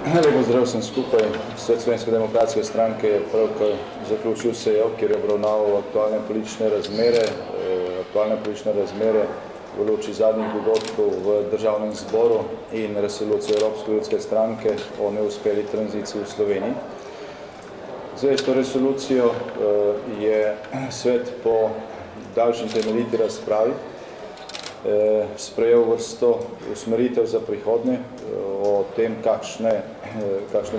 Lepo zdrav sem skupaj. Svet Slovenske demokratske stranke je pravkar zaključil sejo, kjer je obravnaval aktualne politične razmere v luči zadnjih dogodkov v Državnem zboru in resolucijo Evropske ljudske stranke o neuspeli tranziciji v Sloveniji. Zdaj, s to resolucijo je svet po daljši temeljiti razpravi sprejel vrsto usmeritev za prihodnje o tem, kakšne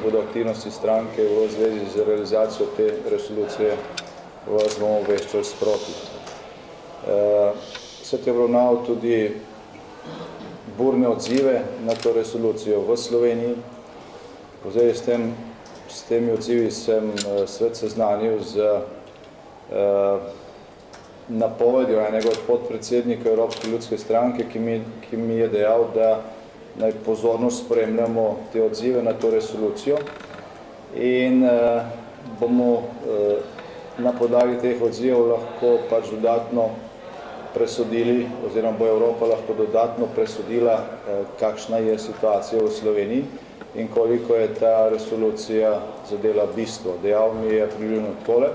bodo aktivnosti stranke v zvezi z realizacijo te resolucije, vas bomo obveščali sproti. Svet je obravnaval tudi burne odzive na to resolucijo v Sloveniji. Zdaj, s temi odzivi sem svet seznanil z napovedjo enega od podpredsednika Evropske ljudske stranke, ki mi je dejal, da naj pozorno spremljamo te odzive na to resolucijo in bomo na podlagi teh odzivov lahko pač dodatno presodili, oziroma bo Evropa lahko dodatno presodila, kakšna je situacija v Sloveniji in koliko je ta resolucija zadela bistvo. Dejal mi je približno tole.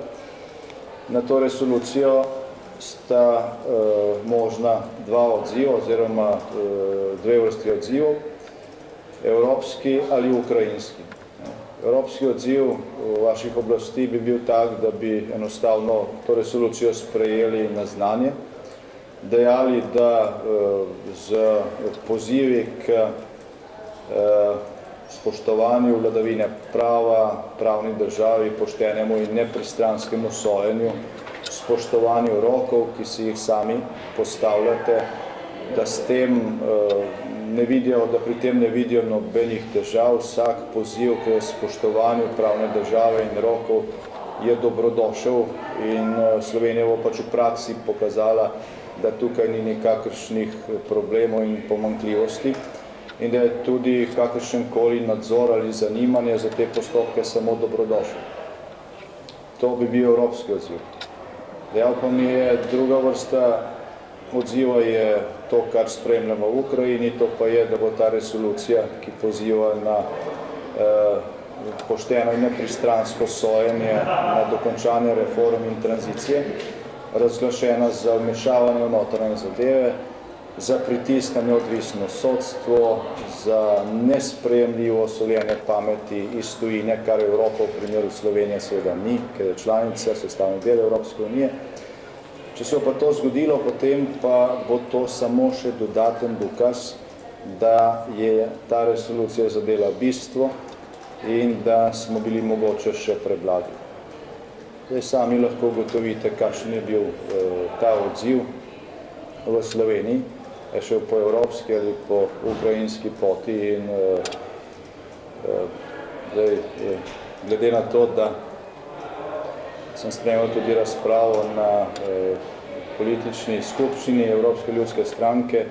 Na to resolucijo sta možna dva odziva oziroma dve vrsti odzivov, evropski ali ukrajinski. Evropski odziv vaših oblasti bi bil tak, da bi enostavno to resolucijo sprejeli na znanje, dejali, da z pozivi k spoštovanju vladavine prava, pravni državi, poštenemu in nepristranskemu sojenju, spoštovanju rokov, ki si jih sami postavljate, da s tem ne vidijo, da pri tem ne vidijo nobenih težav. Vsak poziv k spoštovanju pravne države in rokov je dobrodošel in Slovenija bo pač v praksi pokazala, da tukaj ni nikakršnih problemov in pomanjkljivosti in da je tudi kakršenkoli nadzor ali zanimanje za te postopke samo dobrodošel. To bi bil evropski odziv. Dejal pa mi je, druga vrsta odziva je to, kar spremljamo v Ukrajini, to pa je, da bo ta resolucija, ki poziva na pošteno in nepristransko sojenje, na dokončanje reform in tranzicije, razglašena za vmešavanje v notranje zadeve, za pritisk na neodvisno sodstvo, za nesprejemljivo soljenje pameti iz tujine, kar Evropa v primeru Slovenije seveda ni, ker je članica, sestavni del Evropske unije. Če se bo pa to zgodilo, potem pa bo to samo še dodaten dokaz, da je ta resolucija zadela bistvo in da smo bili mogoče še preblagi. Zdaj sami lahko ugotovite, kakšen je bil ta odziv v Sloveniji, šel po evropski ali po ukrajinski poti in glede na to, da sem spremljal tudi razpravo na politični skupščini Evropske ljudske stranke,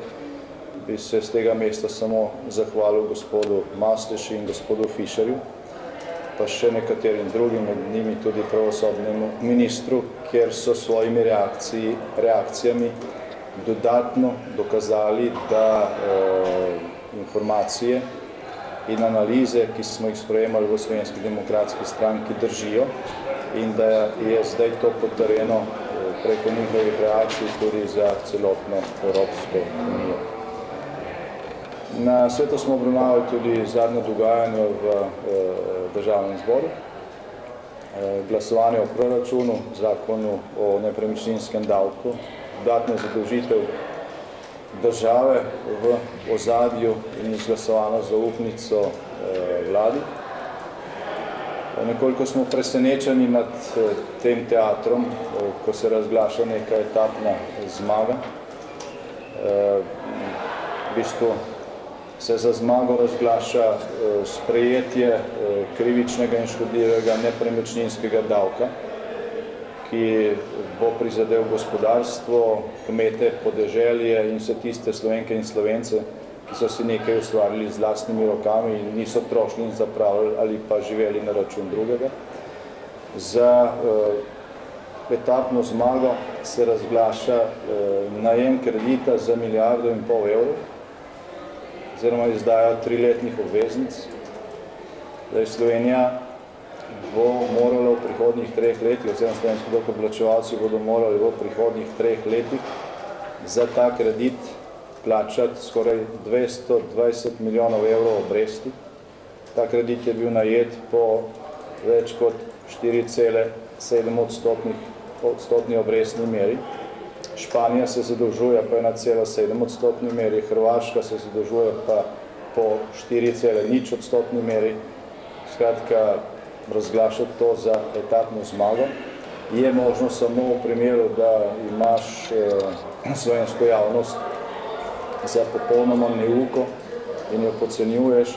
bi se z tega mesta samo zahvalil gospodu Masleši in gospodu Fišerju, pa še nekaterim drugim, med njimi tudi pravosodnemu ministru, kjer so svojimi reakcijami dodatno dokazali, da informacije in analize, ki smo jih sprejemali v Slovenski demokratski stranki, držijo in da je zdaj to potrjeno preko njihovih reakcij tudi za celotno Evropsko unijo. Na svetu smo obravnavali tudi zadnje dogajanje v Državnem zboru, glasovanje o proračunu, zakonu o nepremičninskem davku, dodatno zadolžitev države v ozadju in izglasovano zaupnico vladi. Nekoliko smo presenečeni nad tem teatrom, ko se razglaša neka etapna zmaga. V bistvu se za zmago razglaša sprejetje krivičnega in škodljivega nepremičninskega davka, ki bo prizadel gospodarstvo, kmete, podeželje in vse tiste Slovenke in Slovence, ki so si nekaj ustvarili z lastnimi rokami in niso trošili in zapravili ali pa živeli na račun drugega. Za etapno zmago se razglaša najem kredita za 1,5 milijarde evrov, oziroma izdaja 3-letnih obveznic, Zdaj, Slovenija bo morala v prihodnjih 3 letih, oziroma slovenski davkoplačevalci bodo morali v prihodnjih 3 letih za ta kredit plačati skoraj 220 milijonov evrov obresti. Ta kredit je bil najet po več kot 4,7 odstotni obrestni meri. Španija se zadolžuje po 1,7 odstotni meri, Hrvaška se zadolžuje pa po 4,0 odstotni meri. Skratka, razglašati to za etapno zmago je možno samo v primeru, da imaš slovensko javnost za popolnoma neuko in jo podcenjuješ,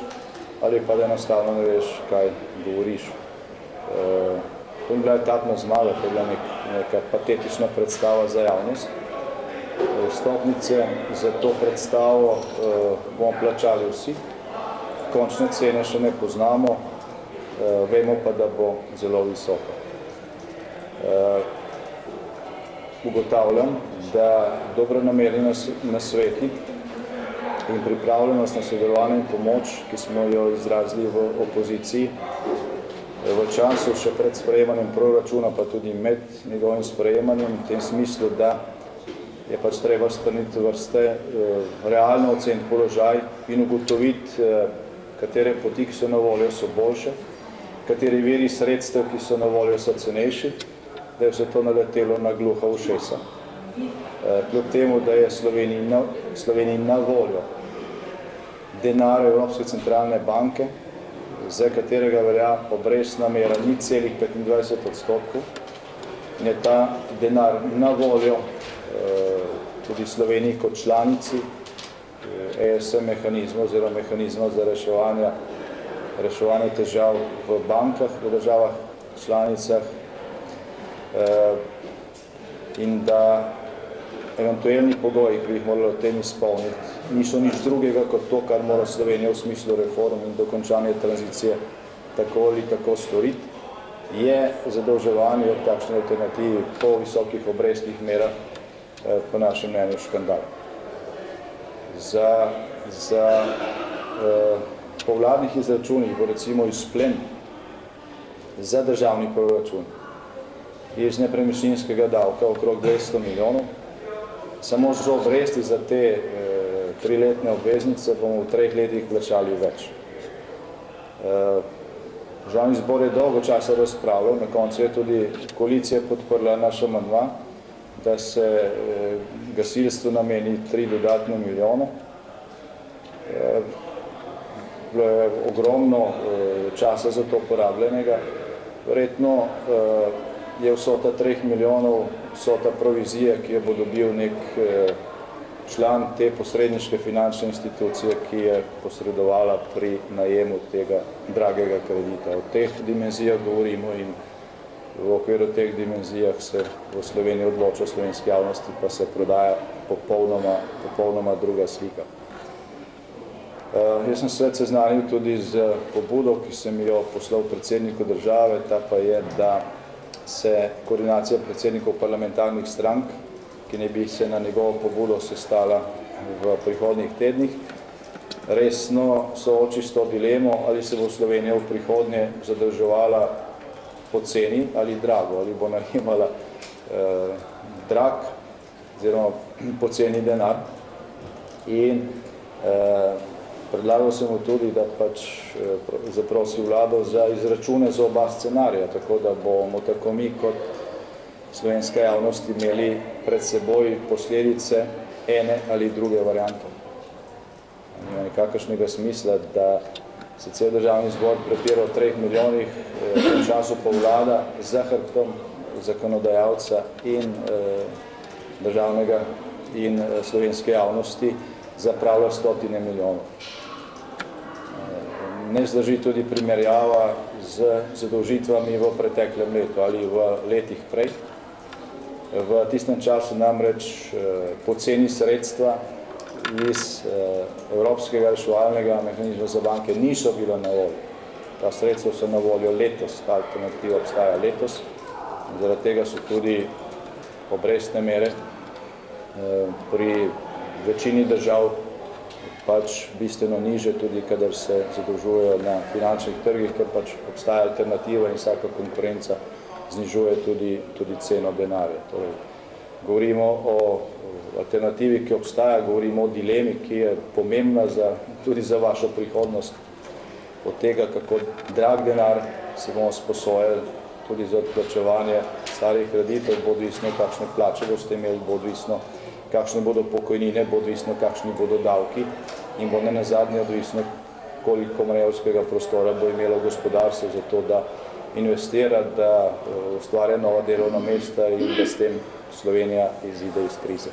ali pa da enostavno ne veš, kaj govoriš. To je bila etapna zmaga, to je bila neka patetična predstava za javnost. Stopnice za to predstavo bomo plačali vsi. Končne cene še ne poznamo, vemo pa, da bo zelo visoko. Ugotavljam, da dobronamerni nasveti in pripravljenost na sodelovanje in pomoč, ki smo jo izrazili v opoziciji, v času še pred sprejemanjem proračuna, pa tudi med njegovim sprejemanjem, v tem smislu, da je pač treba strniti vrste, realno oceniti položaj in ugotoviti, katere poti, ki so na voljo, so boljše, kateri viri sredstev, ki so na voljo, so cenejši, da je vse to naletelo na gluha ušesa. Kljub temu, da je Sloveniji na voljo denar Evropske centralne banke, za katerega velja obrestna mera 0,25%, in je ta denar na voljo tudi Sloveniji kot članici ESM mehanizma oziroma mehanizma za reševanje težav v bankah v državah članicah, in da eventualni pogoji, ki bi jih moralo tem izpolniti, niso nič drugega kot to, kar mora Slovenija v smislu reform in dokončanja tranzicije tako ali tako storiti, je zadolževanje v takšni alternativi po visokih obrestnih merah po našem mnenju škandal. Po vladnih izračunih bo recimo izplen za državni proračun iz nepremičninskega davka okrog 200 milijonov. Samo z obresti za te 3-letne obveznice bomo v 3 letih plačali več. Državni zbor je dolgo časa razpravljal, na koncu je tudi koalicija podprla naš amandma, da se gasilstvu nameni 3 dodatne milijone. Bilo je ogromno časa za to porabljenega. Verjetno je vsota 3 milijonov vsota provizije, ki jo bo dobil nek član te posredniške finančne institucije, ki je posredovala pri najemu tega dragega kredita. O teh dimenzijah govorimo in v okviru teh dimenzijah se v Sloveniji odloča slovenski javnosti, pa se prodaja popolnoma druga slika. Jaz sem se seznanil tudi z pobudo, ki sem jo poslal predsedniku države, ta pa je, da se koordinacija predsednikov parlamentarnih strank, ki ne bi se na njegovo pobudo sestala v prihodnjih tednih, resno sooči s to dilemo, ali se bo Slovenija v prihodnje zadolževala poceni ali drago, ali bo najemala drag oziroma poceni denar. In predlagal sem mu tudi, da pač zaprosi vlado za izračune za oba scenarija, tako da bomo tako mi kot slovenska javnost imeli pred seboj posledice ene ali druge variante. Nima nekakšnega smisla, da se cel državni zbor prepira o 3 milijonih, v času pa vlada za hrbtom zakonodajalca in državnega in slovenske javnosti zapravlja stotine milijonov. Ne zdrži tudi primerjava z zadolžitvami v preteklem letu ali v letih prej. V tistem času namreč poceni sredstva iz Evropskega reševalnega mehanizma za banke niso bila na voljo. Ta sredstva so na voljo letos, ta alternativa obstaja letos. Zaradi tega so tudi obrestne mere pri večini držav pač bistveno niže, tudi kadar se zadolžujejo na finančnih trgih, ker pač obstaja alternativa in vsaka konkurenca znižuje tudi ceno denarja. Torej, govorimo o alternativi, ki obstaja, govorimo o dilemi, ki je pomembna tudi za vašo prihodnost. Od tega, kako drag denar se bomo sposojali tudi za odplačevanje starih kreditov, bo odvisno, kakšne plače boste imeli, bo odvisno, kakšne bodo pokojnine, bo odvisno, kakšni bodo davki in bo nenazadnje odvisno, koliko manevrskega prostora bo imelo gospodarstvo za to, da investira, da ustvarja nova delovna mesta in da s tem Slovenija izide iz krize.